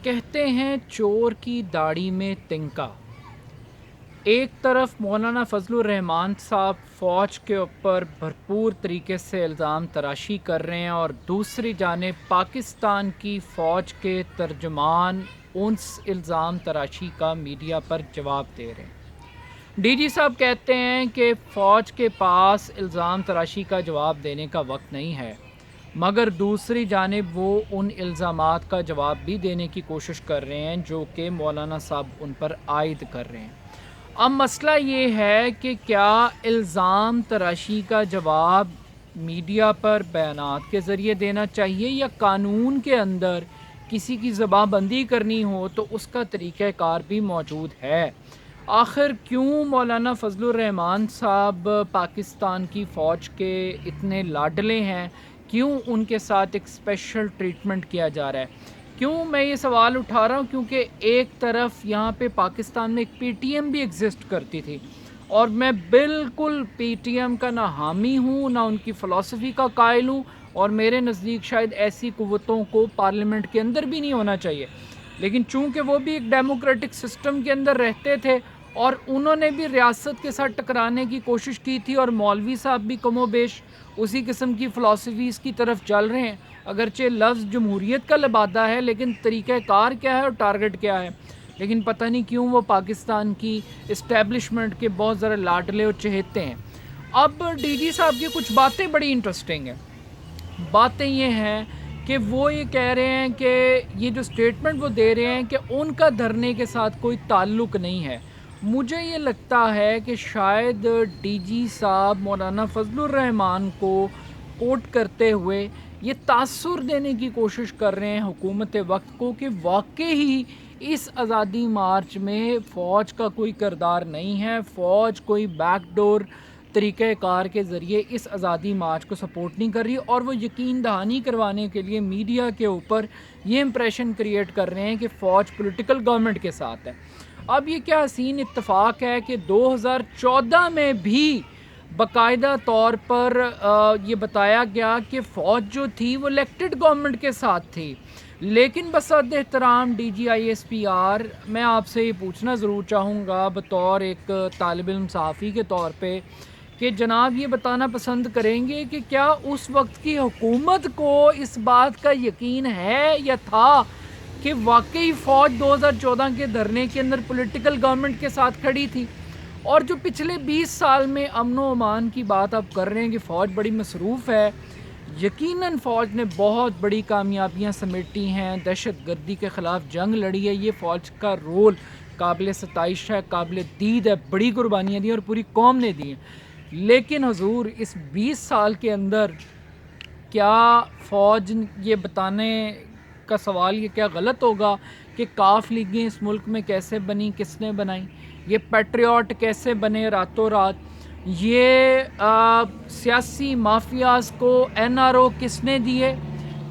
کہتے ہیں چور کی داڑھی میں تنکا۔ ایک طرف مولانا فضل الرحمان صاحب فوج کے اوپر بھرپور طریقے سے الزام تراشی کر رہے ہیں، اور دوسری جانب پاکستان کی فوج کے ترجمان اس الزام تراشی کا میڈیا پر جواب دے رہے ہیں۔ ڈی جی صاحب کہتے ہیں کہ فوج کے پاس الزام تراشی کا جواب دینے کا وقت نہیں ہے، مگر دوسری جانب وہ ان الزامات کا جواب بھی دینے کی کوشش کر رہے ہیں جو کہ مولانا صاحب ان پر عائد کر رہے ہیں۔ اب مسئلہ یہ ہے کہ کیا الزام تراشی کا جواب میڈیا پر بیانات کے ذریعے دینا چاہیے، یا قانون کے اندر کسی کی زباں بندی کرنی ہو تو اس کا طریقہ کار بھی موجود ہے؟ آخر کیوں مولانا فضل الرحمان صاحب پاکستان کی فوج کے اتنے لاڈلے ہیں؟ کیوں ان کے ساتھ ایک اسپیشل ٹریٹمنٹ کیا جا رہا ہے؟ کیوں میں یہ سوال اٹھا رہا ہوں؟ کیونکہ ایک طرف یہاں پہ پاکستان میں ایک پی ٹی ایم بھی ایگزسٹ کرتی تھی، اور میں بالکل پی ٹی ایم کا نہ حامی ہوں نہ ان کی فلسفی کا قائل ہوں، اور میرے نزدیک شاید ایسی قوتوں کو پارلیمنٹ کے اندر بھی نہیں ہونا چاہیے، لیکن چونکہ وہ بھی ایک ڈیموکریٹک سسٹم کے اندر رہتے تھے اور انہوں نے بھی ریاست کے ساتھ ٹکرانے کی کوشش کی تھی، اور مولوی صاحب بھی کم و بیش اسی قسم کی فلسفیز کی طرف چل رہے ہیں، اگرچہ لفظ جمہوریت کا لبادہ ہے لیکن طریقہ کار کیا ہے اور ٹارگٹ کیا ہے؟ لیکن پتہ نہیں کیوں وہ پاکستان کی اسٹیبلشمنٹ کے بہت ذرا لاڈلے اور چہیتے ہیں۔ اب ڈی جی صاحب کی کچھ باتیں بڑی انٹرسٹنگ ہیں۔ باتیں یہ ہیں کہ وہ یہ کہہ رہے ہیں کہ یہ جو سٹیٹمنٹ وہ دے رہے ہیں کہ ان کا دھرنے کے ساتھ کوئی تعلق نہیں ہے۔ مجھے یہ لگتا ہے کہ شاید ڈی جی صاحب مولانا فضل الرحمان کو کوٹ کرتے ہوئے یہ تاثر دینے کی کوشش کر رہے ہیں حکومت وقت کو کہ واقعی اس آزادی مارچ میں فوج کا کوئی کردار نہیں ہے، فوج کوئی بیک ڈور طریقہ کار کے ذریعے اس آزادی مارچ کو سپورٹ نہیں کر رہی، اور وہ یقین دہانی کروانے کے لیے میڈیا کے اوپر یہ امپریشن کریٹ کر رہے ہیں کہ فوج پولیٹیکل گورنمنٹ کے ساتھ ہے۔ اب یہ کیا حسین اتفاق ہے کہ 2014 میں بھی باقاعدہ طور پر یہ بتایا گیا کہ فوج جو تھی وہ الیکٹڈ گورنمنٹ کے ساتھ تھی، لیکن بصد احترام D G I S P R میں آپ سے یہ پوچھنا ضرور چاہوں گا بطور ایک طالب علم صحافی کے طور پہ کہ جناب یہ بتانا پسند کریں گے کہ کیا اس وقت کی حکومت کو اس بات کا یقین ہے یا تھا کہ واقعی فوج 2014 کے دھرنے کے اندر پولیٹیکل گورنمنٹ کے ساتھ کھڑی تھی؟ اور جو پچھلے 20 سال میں امن و امان کی بات آپ کر رہے ہیں کہ فوج بڑی مصروف ہے، یقیناً فوج نے بہت بڑی کامیابیاں سمیٹی ہیں، دہشت گردی کے خلاف جنگ لڑی ہے، یہ فوج کا رول قابل ستائش ہے، قابل دید ہے، بڑی قربانیاں دی ہیں اور پوری قوم نے دی ہیں۔ لیکن حضور اس 20 سال کے اندر کیا فوج یہ بتانے کا سوال یہ کیا غلط ہوگا کہ کاف لیگیں اس ملک میں کیسے بنی، کس نے بنائی؟ یہ پیٹریوٹ کیسے بنے راتوں رات؟ یہ سیاسی مافیاز کو این آر او کس نے دیے؟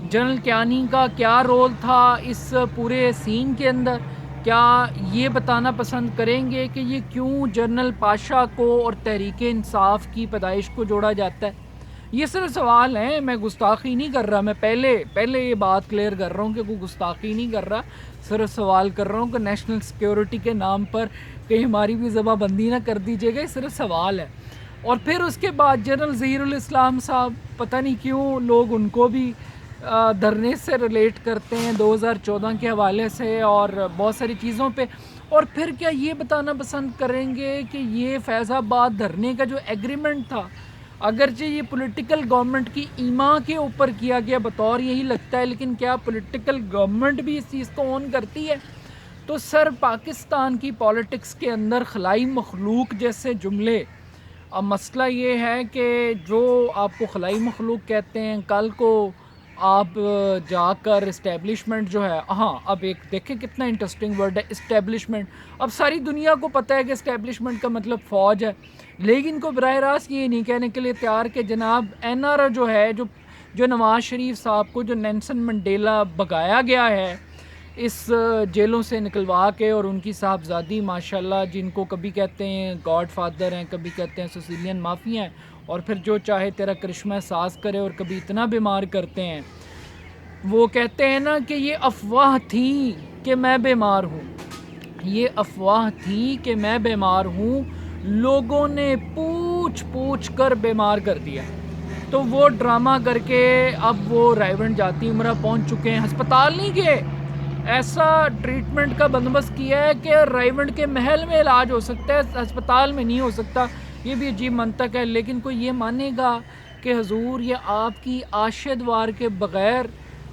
جنرل کیانی کا کیا رول تھا اس پورے سین کے اندر؟ کیا یہ بتانا پسند کریں گے کہ یہ کیوں جنرل پاشا کو اور تحریک انصاف کی پیدائش کو جوڑا جاتا ہے؟ یہ صرف سوال ہیں، میں گستاخی نہیں کر رہا، میں پہلے یہ بات کلیئر کر رہا ہوں کہ کوئی گستاخی نہیں کر رہا، صرف سوال کر رہا ہوں کہ نیشنل سیکیورٹی کے نام پر کہیں ہماری بھی زباں بندی نہ کر دیجیے گا، یہ صرف سوال ہے۔ اور پھر اس کے بعد جنرل ظہیر الاسلام صاحب، پتہ نہیں کیوں لوگ ان کو بھی دھرنے سے ریلیٹ کرتے ہیں 2014 کے حوالے سے اور بہت ساری چیزوں پہ۔ اور پھر کیا یہ بتانا پسند کریں گے کہ یہ فیض آباد دھرنے کا جو ایگریمنٹ تھا، اگرچہ یہ پولیٹیکل گورنمنٹ کی ایما کے اوپر کیا گیا بطور یہی لگتا ہے، لیکن کیا پولیٹیکل گورنمنٹ بھی اس چیز کو اون کرتی ہے؟ تو سر پاکستان کی پالیٹکس کے اندر خلائی مخلوق جیسے جملے، اب مسئلہ یہ ہے کہ جو آپ کو خلائی مخلوق کہتے ہیں، کل کو آپ جا کر اسٹیبلشمنٹ جو ہے، ہاں اب ایک دیکھیں کتنا انٹرسٹنگ ورڈ ہے اسٹیبلشمنٹ، اب ساری دنیا کو پتہ ہے کہ اسٹیبلشمنٹ کا مطلب فوج ہے، لیکن کو براہ راست یہ نہیں کہنے کے لیے تیار کہ جناب این آر او جو ہے، جو نواز شریف صاحب کو جو نیلسن منڈیلا بھگایا گیا ہے اس جیلوں سے نکلوا کے، اور ان کی صاحبزادی ماشاءاللہ جن کو کبھی کہتے ہیں گاڈ فادر ہیں، کبھی کہتے ہیں سسیلین مافیا ہیں، اور پھر جو چاہے تیرا کرشمہ ساز کرے، اور کبھی اتنا بیمار کرتے ہیں، وہ کہتے ہیں نا کہ یہ افواہ تھی کہ میں بیمار ہوں، یہ افواہ تھی کہ میں بیمار ہوں، لوگوں نے پوچھ پوچھ کر بیمار کر دیا، تو وہ ڈرامہ کر کے اب وہ رائیونڈ جاتی عمرہ پہنچ چکے ہیں، ہسپتال نہیں گئے، ایسا ٹریٹمنٹ کا بندوبست کیا ہے کہ رائیونڈ کے محل میں علاج ہو سکتا ہے، ہسپتال میں نہیں ہو سکتا۔ یہ بھی عجیب منطق ہے، لیکن کوئی یہ مانے گا کہ حضور یہ آپ کی آشد وار کے بغیر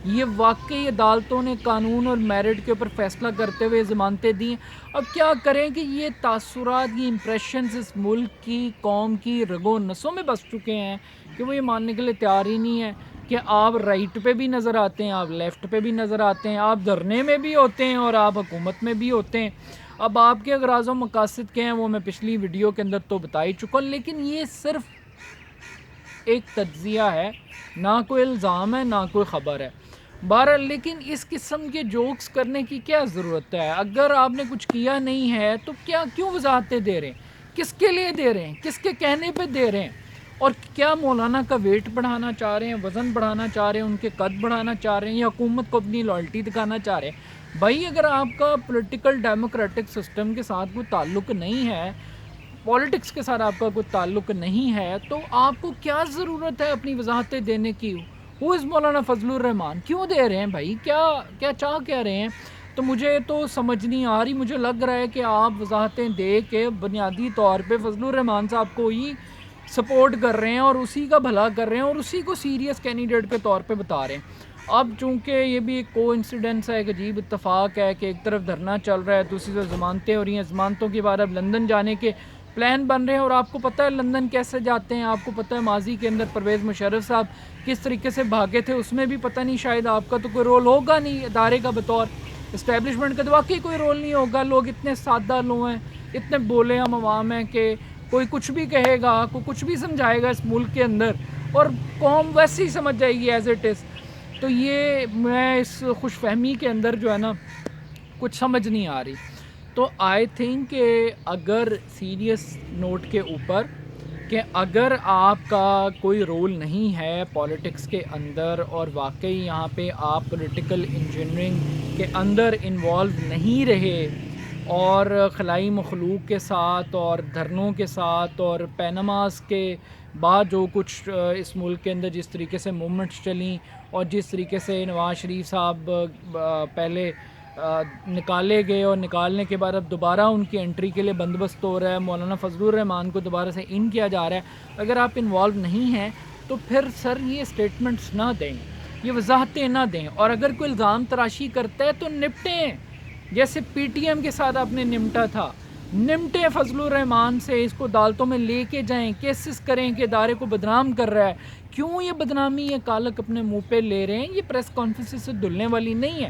یہ واقعی عدالتوں نے قانون اور میرٹ کے اوپر فیصلہ کرتے ہوئے ضمانتیں دی ہیں؟ اب کیا کریں کہ یہ تاثرات، یہ امپریشنز اس ملک کی، قوم کی رگوں نسوں میں بس چکے ہیں کہ وہ یہ ماننے کے لیے تیار ہی نہیں ہے کہ آپ رائٹ پہ بھی نظر آتے ہیں، آپ لیفٹ پہ بھی نظر آتے ہیں، آپ دھرنے میں بھی ہوتے ہیں اور آپ حکومت میں بھی ہوتے ہیں۔ اب آپ کے اغراض و مقاصد کیا ہیں وہ میں پچھلی ویڈیو کے اندر تو بتا ہی چکا ہوں، لیکن یہ صرف ایک تجزیہ ہے، نہ کوئی الزام ہے، نہ کوئی خبر ہے۔ بہرحال لیکن اس قسم کے جوکس کرنے کی کیا ضرورت ہے؟ اگر آپ نے کچھ کیا نہیں ہے تو کیوں وضاحتیں دے رہے ہیں؟ کس کے لیے دے رہے ہیں؟ کس کے کہنے پہ دے رہے ہیں؟ اور کیا مولانا کا ویٹ بڑھانا چاہ رہے ہیں، وزن بڑھانا چاہ رہے ہیں، ان کے قد بڑھانا چاہ رہے ہیں، یا حکومت کو اپنی لائلٹی دکھانا چاہ رہے ہیں؟ بھائی اگر آپ کا پولیٹیکل ڈیموکریٹک سسٹم کے ساتھ کوئی تعلق نہیں ہے، پالیٹکس کے ساتھ آپ کا کوئی تعلق نہیں ہے، تو آپ کو کیا ضرورت ہے اپنی وضاحتیں دینے کی؟ ہو از مولانا فضل الرحمان؟ کیوں دے رہے ہیں بھائی؟ کیا چاہ کیا رہے ہیں؟ تو مجھے تو سمجھ نہیں آ رہی۔ مجھے لگ رہا ہے کہ آپ وضاحتیں دے کے بنیادی طور پہ فضل الرحمان صاحب کو ہی سپورٹ کر رہے ہیں اور اسی کا بھلا کر رہے ہیں اور اسی کو سیریس کینڈیڈیٹ کے طور پہ بتا رہے ہیں۔ اب چونکہ یہ بھی ایک کو انسیڈنس ہے، ایک عجیب اتفاق ہے کہ ایک طرف دھرنا چل رہا ہے، دوسری طرف ضمانتیں ہو رہی ہیں، ضمانتوں کے بعد اب لندن جانے کے پلان بن رہے ہیں، اور آپ کو پتہ ہے لندن کیسے جاتے ہیں، آپ کو پتہ ہے ماضی کے اندر پرویز مشرف صاحب کس طریقے سے بھاگے تھے، اس میں بھی پتہ نہیں، شاید آپ کا تو کوئی رول ہوگا نہیں ادارے کا، بطور اسٹیبلشمنٹ کا تو واقعی کوئی رول نہیں ہوگا۔ لوگ اتنے سادہ لوگ ہیں، اتنے بولے ہم عوام ہیں کہ کوئی کچھ بھی کہے گا، کوئی کچھ بھی سمجھائے گا اس ملک کے اندر اور قوم ویسے ہی سمجھ جائے گی ایز اٹ از۔ تو یہ میں اس خوش فہمی کے اندر جو ہے نا کچھ سمجھ نہیں آ رہی۔ تو آئی تھنک کہ اگر سیریس نوٹ کے اوپر کہ اگر آپ کا کوئی رول نہیں ہے پولیٹکس کے اندر اور واقعی یہاں پہ آپ پولیٹیکل انجینئرنگ کے اندر انوالو نہیں رہے اور خلائی مخلوق کے ساتھ اور دھرنوں کے ساتھ اور پیناماس کے بعد جو کچھ اس ملک کے اندر جس طریقے سے موومنٹس چلیں اور جس طریقے سے نواز شریف صاحب پہلے نکالے گئے اور نکالنے کے بعد اب دوبارہ ان کی انٹری کے لیے بندوبست ہو رہا ہے، مولانا فضل الرحمان کو دوبارہ سے ان کیا جا رہا ہے، اگر آپ انوالو نہیں ہیں تو پھر سر یہ سٹیٹمنٹس نہ دیں، یہ وضاحتیں نہ دیں، اور اگر کوئی الزام تراشی کرتا ہے تو نپٹیں، جیسے پی ٹی ایم کے ساتھ آپ نے نمٹا تھا، نمٹیں فضل الرحمان سے، اس کو عدالتوں میں لے کے جائیں، کیسز کریں کہ ادارے کو بدنام کر رہا ہے۔ کیوں یہ بدنامی یہ کالک اپنے منہ پہ لے رہے ہیں؟ یہ پریس کانفرنس سے دھلنے والی نہیں ہے۔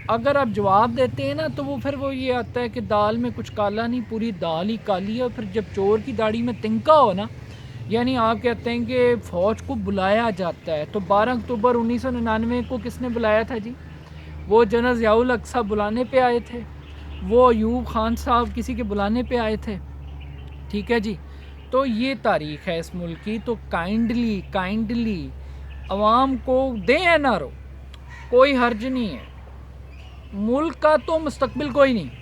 اگر آپ جواب دیتے ہیں نا تو وہ پھر وہ یہ آتا ہے کہ دال میں کچھ کالا نہیں، پوری دال ہی کالی ہے، اور پھر جب چور کی داڑھی میں تنکا ہو نا، یعنی آپ کہتے ہیں کہ فوج کو بلایا جاتا ہے، تو 12 اکتوبر 1999 کو کس نے بلایا تھا جی؟ وہ جنرل ضیاء الحق صاحب بلانے پہ آئے تھے، وہ ایوب خان صاحب کسی کے بلانے پہ آئے تھے، ٹھیک ہے جی۔ تو یہ تاریخ ہے اس ملک کی، تو کائنڈلی عوام کو دیں این آر او، کوئی حرج نہیں ہے، ملک کا تو مستقبل کوئی نہیں،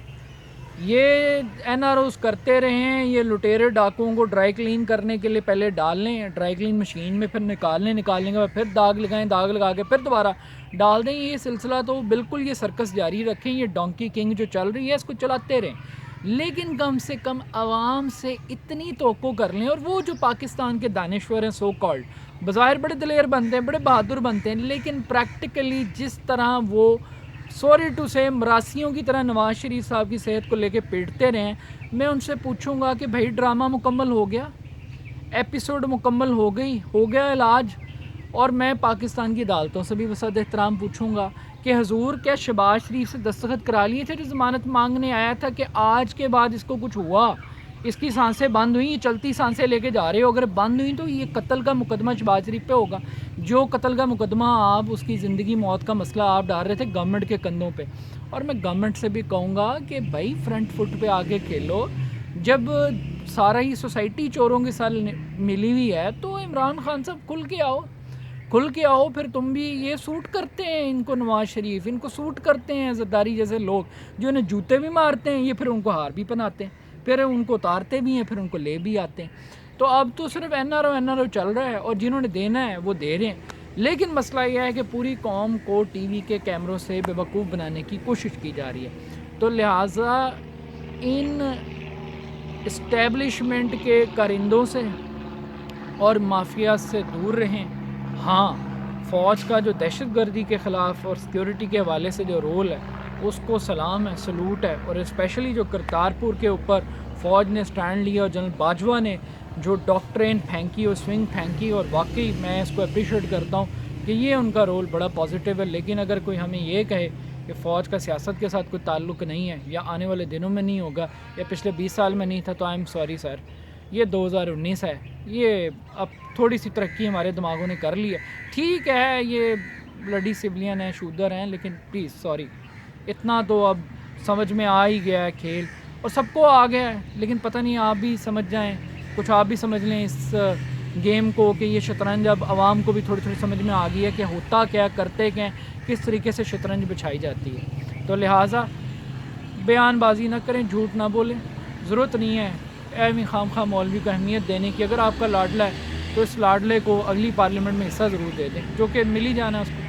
یہ این آر اوز کرتے رہیں، یہ لٹیرے ڈاکوؤں کو ڈرائی کلین کرنے کے لیے پہلے ڈال لیں ڈرائی کلین مشین میں، پھر نکالنے کے بعد پھر داغ لگائیں، داغ لگا کے پھر دوبارہ ڈال دیں، یہ سلسلہ تو بالکل یہ سرکس جاری رکھیں، یہ ڈونکی کنگ جو چل رہی ہے اس کو چلاتے رہیں، لیکن کم سے کم عوام سے اتنی توقع کر لیں، اور وہ جو پاکستان کے دانشور ہیں سو کالڈ، بظاہر بڑے دلیر بنتے ہیں، بڑے بہادر بنتے ہیں، لیکن پریکٹیکلی جس طرح وہ سوری ٹو سے مراسیوں کی طرح نواز شریف صاحب کی صحت کو لے کے پیٹتے رہیں، میں ان سے پوچھوں گا کہ بھائی ڈرامہ مکمل ہو گیا، ایپیسوڈ مکمل ہو گیا علاج، اور میں پاکستان کی عدالتوں سے بھی وسعت احترام پوچھوں گا کہ حضور کیا شہباز شریف سے دستخط کرا لیے تھے جو ضمانت مانگنے آیا تھا کہ آج کے بعد اس کو کچھ ہوا، اس کی سانسیں بند ہوئیں، یہ چلتی سانسیں لے کے جا رہے ہو، اگر بند ہوئیں تو یہ قتل کا مقدمہ شہباز شریف پہ ہوگا، جو قتل کا مقدمہ آپ اس کی زندگی موت کا مسئلہ آپ ڈال رہے تھے گورنمنٹ کے کندھوں پہ۔ اور میں گورنمنٹ سے بھی کہوں گا کہ بھائی فرنٹ فٹ پہ آگے کھیلو، جب سارا ہی سوسائٹی چوروں کے ساتھ ملی ہوئی ہے تو عمران خان صاحب کھل کے آؤ، کھل کے آؤ پھر تم بھی. یہ سوٹ کرتے ہیں ان کو نواز شریف, ان کو سوٹ کرتے ہیں زرداری جیسے لوگ جو انہیں جوتے بھی مارتے ہیں, یہ پھر ان کو ہار بھی پہناتے ہیں, پھر ان کو اتارتے بھی ہیں, پھر ان کو لے بھی آتے ہیں. تو اب تو صرف این آر او چل رہا ہے, اور جنہوں نے دینا ہے وہ دے رہے ہیں. لیکن مسئلہ یہ ہے کہ پوری قوم کو ٹی وی کے کیمروں سے بے وقوف بنانے کی کوشش کی جا رہی ہے. تو لہٰذا ان اسٹیبلشمنٹ کے کارندوں سے اور مافیا سے دور رہیں. ہاں, فوج کا جو دہشت گردی کے خلاف اور سیکیورٹی کے حوالے سے جو رول ہے اس کو سلام ہے, سلوٹ ہے. اور اسپیشلی جو کرتارپور کے اوپر فوج نے سٹینڈ لیا اور جنرل باجوہ نے جو ڈاکٹرین پھینکی اور سوئنگ پھینکی, اور واقعی میں اس کو اپریشیٹ کرتا ہوں کہ یہ ان کا رول بڑا پازیٹیو ہے. لیکن اگر کوئی ہمیں یہ کہے کہ فوج کا سیاست کے ساتھ کوئی تعلق نہیں ہے, یا آنے والے دنوں میں نہیں ہوگا, یا پچھلے 20 سال میں نہیں تھا, تو آئی ایم سوری سر. یہ 2019 ہے, یہ اب تھوڑی سی ترقی ہمارے دماغوں نے کر لی ہے. ٹھیک ہے, یہ بلڈی سویلین ہیں, شودر ہیں, لیکن پلیز سوری, اتنا تو اب سمجھ میں آ ہی گیا ہے کھیل, اور سب کو آ گیا ہے. لیکن پتہ نہیں آپ بھی سمجھ جائیں, کچھ آپ بھی سمجھ لیں اس گیم کو, کہ یہ شطرنج اب عوام کو بھی تھوڑی تھوڑی سمجھ میں آ گئی ہے کہ ہوتا کیا, کرتے کیا, کس طریقے سے شطرنج بچھائی جاتی ہے. تو لہٰذا بیان بازی نہ کریں, جھوٹ نہ بولیں, ضرورت نہیں ہے ایویں خام خواہ مولوی کو اہمیت دینے کی. اگر آپ کا لاڈلا ہے تو اس لاڈلے کو اگلی پارلیمنٹ میں حصہ ضرور دے دیں, جو کہ مل ہی جانا ہے اس کو.